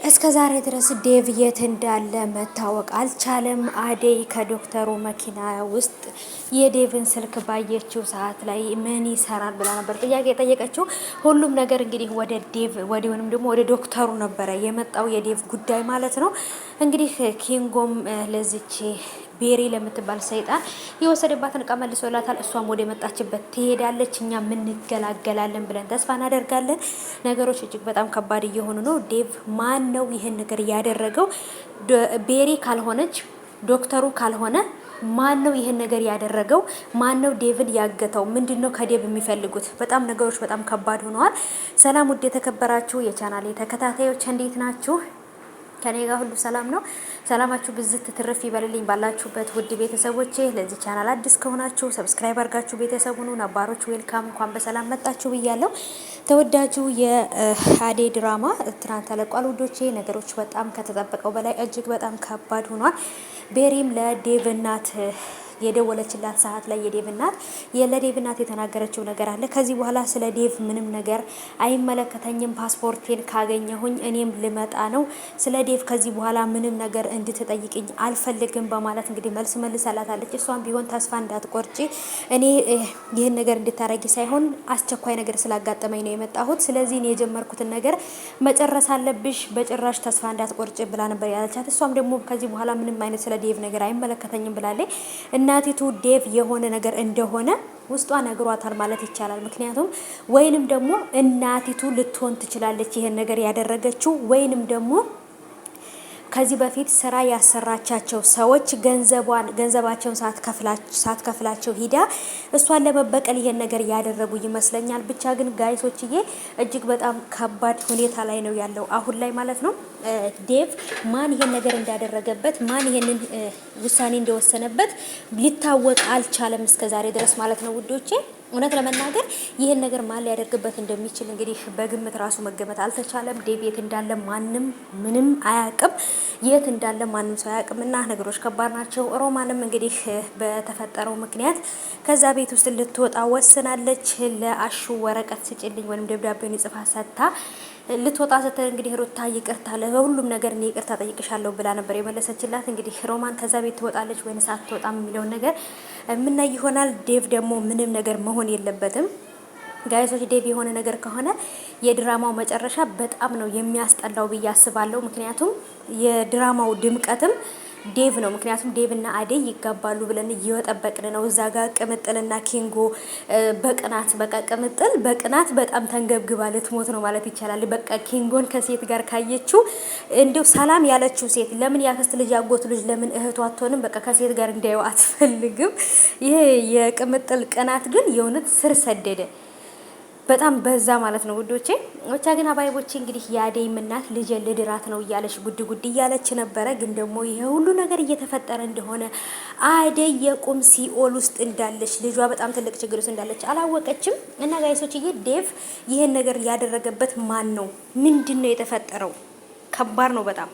እስከ ዛሬ ድረስ ዴቭ የት እንዳለ መታወቅ አልቻለም። አደይ ከዶክተሩ መኪና ውስጥ የዴቭን ስልክ ባየችው ሰዓት ላይ ምን ይሰራል ብላ ነበር ጥያቄ የጠየቀችው። ሁሉም ነገር እንግዲህ ወደ ዴቭ ወዲሁንም ደግሞ ወደ ዶክተሩ ነበረ የመጣው የዴቭ ጉዳይ ማለት ነው። እንግዲህ ኪንጎም ለዚች ቤሪ ለምትባል ሰይጣን የወሰደባትን እቃ መልሶላታል። እሷም ወደ መጣችበት ትሄዳለች። እኛ ምን እንገላገላለን ብለን ተስፋ እናደርጋለን። ነገሮች እጅግ በጣም ከባድ እየሆኑ ነው። ዴቭ ማን ነው ይህን ነገር ያደረገው? ቤሪ ካልሆነች ዶክተሩ ካልሆነ ማን ነው ይህን ነገር ያደረገው? ማን ነው ዴቭን ያገተው? ምንድነው ከዴቭ የሚፈልጉት? በጣም ነገሮች በጣም ከባድ ሆነዋል። ሰላም ውድ የተከበራችሁ የቻናሌ ተከታታዮች እንዴት ናችሁ? ከኔ ጋር ሁሉ ሰላም ነው። ሰላማችሁ ብዝት ትርፍ ይበልልኝ ባላችሁበት ውድ ቤተሰቦቼ። ለዚህ ቻናል አዲስ ከሆናችሁ ሰብስክራይብ አድርጋችሁ ቤተሰብ ሁኑ። ነባሮች ዌልካም፣ እንኳን በሰላም መጣችሁ ብያለሁ። ተወዳጁ የአደይ ድራማ ትናንት ተለቋል ውዶቼ። ነገሮች በጣም ከተጠበቀው በላይ እጅግ በጣም ከባድ ሆኗል። ቤሪም ለዴቭ እናት የደወለችላት ሰዓት ላይ የዴቭ እናት ለዴቭ እናት የተናገረችው ነገር አለ። ከዚህ በኋላ ስለ ዴቭ ምንም ነገር አይመለከተኝም፣ ፓስፖርቴን ካገኘሁኝ እኔም ልመጣ ነው። ስለ ዴቭ ከዚህ በኋላ ምንም ነገር እንድትጠይቅኝ አልፈልግም በማለት እንግዲህ መልስ መልሳላታለች። እሷም ቢሆን ተስፋ እንዳትቆርጪ፣ እኔ ይህን ነገር እንድታረጊ ሳይሆን አስቸኳይ ነገር ስላጋጠመኝ ነው የመጣሁት። ስለዚህ እኔ የጀመርኩትን ነገር መጨረስ አለብሽ፣ በጭራሽ ተስፋ እንዳትቆርጪ ብላ ነበር ያለቻት። እሷም ደግሞ ከዚህ በኋላ ምንም አይነት ስለ ዴቭ ነገር አይመለከተኝም ብላለች። እናቲቱ ዴቭ የሆነ ነገር እንደሆነ ውስጧ ነግሯታል ማለት ይቻላል። ምክንያቱም ወይንም ደግሞ እናቲቱ ልትሆን ትችላለች ይሄን ነገር ያደረገችው፣ ወይንም ደግሞ ከዚህ በፊት ስራ ያሰራቻቸው ሰዎች ገንዘባቸውን ሳትከፍላቸው ሂዳ እሷን ለመበቀል ይሄን ነገር ያደረጉ ይመስለኛል። ብቻ ግን ጋይሶችዬ እጅግ በጣም ከባድ ሁኔታ ላይ ነው ያለው አሁን ላይ ማለት ነው። ዴቭ ማን ይሄን ነገር እንዳደረገበት ማን ይሄንን ውሳኔ እንደወሰነበት ሊታወቅ አልቻለም እስከዛሬ ድረስ ማለት ነው ውዶቼ። እውነት ለመናገር ይሄን ነገር ማን ሊያደርግበት እንደሚችል እንግዲህ በግምት ራሱ መገመት አልተቻለም። ዴቭ የት እንዳለ ማንም ምንም አያውቅም። የት እንዳለ ማንም ሰው አያውቅም እና ነገሮች ከባድ ናቸው። ሮማንም እንግዲህ በተፈጠረው ምክንያት ከዛ ቤት ውስጥ ልትወጣ ወስናለች። ለአሹ ወረቀት ስጭልኝ ወይም ደብዳቤውን ጽፋ ሰጥታ ልትወጣ ስትል እንግዲህ ሩታ ይቅርታ ለሁሉም ነገር እኔ ይቅርታ ጠይቅሻለሁ ብላ ነበር የመለሰችላት። እንግዲህ ሮማን ከዛ ቤት ትወጣለች ወይስ አትወጣም የሚለውን ነገር የምናይ ይሆናል። ዴቭ ደግሞ ምንም ነገር መሆን የለበትም ጋይሶች። ዴቭ የሆነ ነገር ከሆነ የድራማው መጨረሻ በጣም ነው የሚያስጠላው ብዬ አስባለሁ። ምክንያቱም የድራማው ድምቀትም ዴቭ ነው። ምክንያቱም ዴቭና አደይ ይጋባሉ ብለን እየጠበቅን ነው። እዛ ጋር ቅምጥልና ኪንጎ በቅናት በቃ ቅምጥል በቅናት በጣም ተንገብግባ ልትሞት ነው ማለት ይቻላል። በቃ ኪንጎን ከሴት ጋር ካየችው እንዲሁ ሰላም ያለችው ሴት ለምን ያክስት ልጅ ያጎቱ ልጅ ለምን እህቷ አትሆንም? በቃ ከሴት ጋር እንዳይው አትፈልግም። ይሄ የቅምጥል ቅናት ግን የእውነት ስር ሰደደ በጣም በዛ ማለት ነው ውዶቼ። ብቻ ግን አባይቦቼ እንግዲህ የአደይም እናት ልጅ ልድራት ነው እያለች ጉድ ጉድ እያለች ነበረ። ግን ደግሞ ይሄ ሁሉ ነገር እየተፈጠረ እንደሆነ አደይ የቁም ሲኦል ውስጥ እንዳለች ልጇ በጣም ትልቅ ችግር ውስጥ እንዳለች አላወቀችም። እና ጋይሶችዬ ዴቭ ይሄን ነገር ያደረገበት ማን ነው? ምንድን ነው የተፈጠረው? ከባድ ነው በጣም